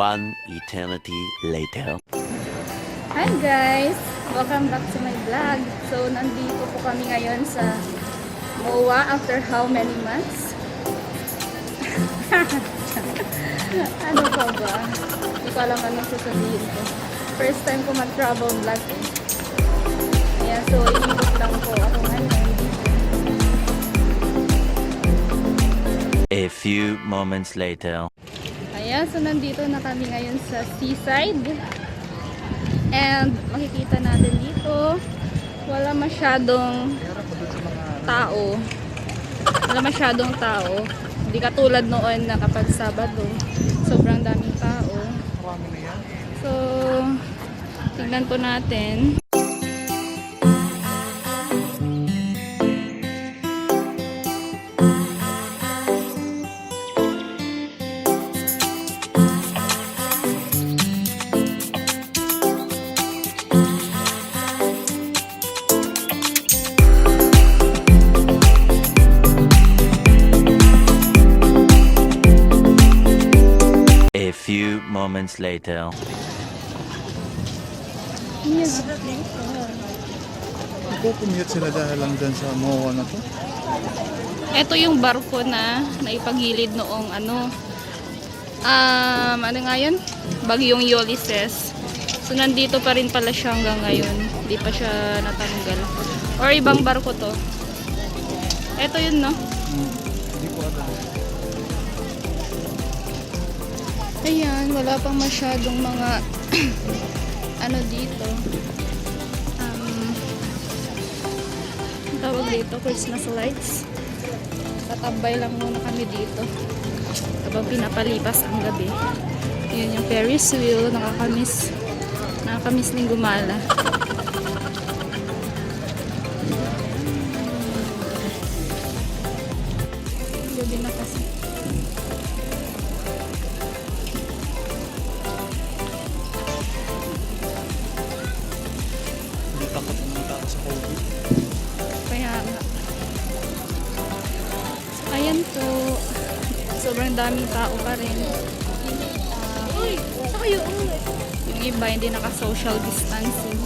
One eternity later. Hi guys! Welcome back to my vlog. So, nandito po kami ngayon sa MOA after how many months? Ano pa ba? Hindi ko alam anong sasabihin ko. First time ko mag-travel vlog eh. Kaya so, inibot lang po ako ngayon. A few moments later. Ayan, so nandito na kami ngayon sa Seaside. And makikita natin dito, wala masyadong tao. Wala masyadong tao. Hindi katulad noon na kapag Sabado, sobrang daming tao. So, tingnan po natin. A few moments later. Commute sila dahil lang dyan sa MOA na to. Ito yung barko na naipagilid noong ano nga yun? Bagyong Ulysses. So nandito pa rin pala siya hanggang ngayon. Hindi pa siya natanggal. Or ibang barko to. Ito yun, no? Hindi ko alam. Ayan, wala pang masyadong mga ano dito. Ang tawag dito, Christmas lights. Tatambay lang muna kami dito habang pinapalipas ang gabi. Yun yung Ferris wheel, nakakamiss ning gumala. Gabi na kasi. Hindi takot ng tao sa COVID. Kaya nga. Ayan po. Sobrang daming tao pa rin. Yung iba hindi naka-social distancing.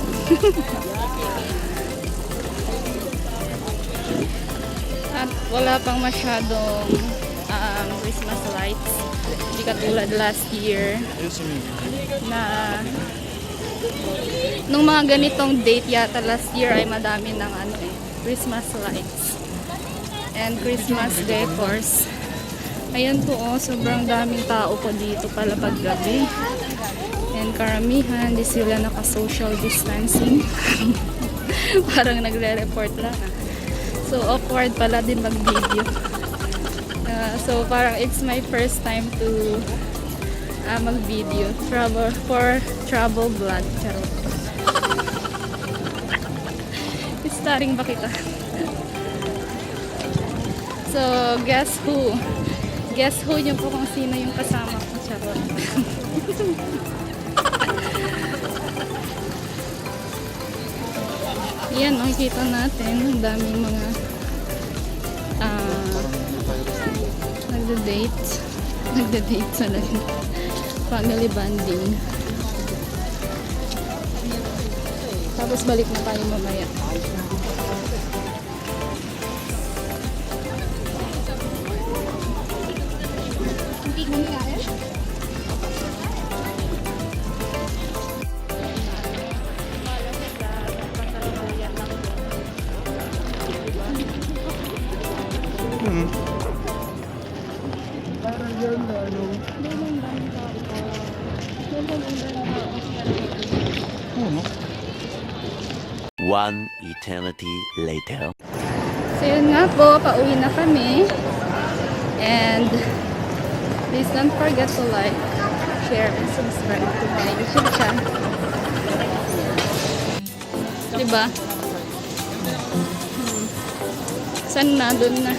At wala pang masyadong Christmas lights. Hindi katulad last year na nung mga ganitong date yata last year ay madami ng Christmas lights and Christmas decors. Ayan po, sobrang daming tao po dito pala pag gabi. And karamihan, di sila naka-social distancing. Parang nagre-report lang. So, awkward pala din mag-video. So, parang it's my first time to mag-video. Travel vlog. Charot. Starring ba kita? So, guess who? Guess who nyo po kung sino yung kasama ko. Charot. Yan, makikita natin. Ang daming mga nagda-date. Nagda-date sa family bonding. Tapos balik na tayo mamaya. Parang yun na ano. No? One eternity later. So yun nga po, pauwi na kami. And please don't forget to like, share, and subscribe to my YouTube channel. Diba? Saan na? Doon na.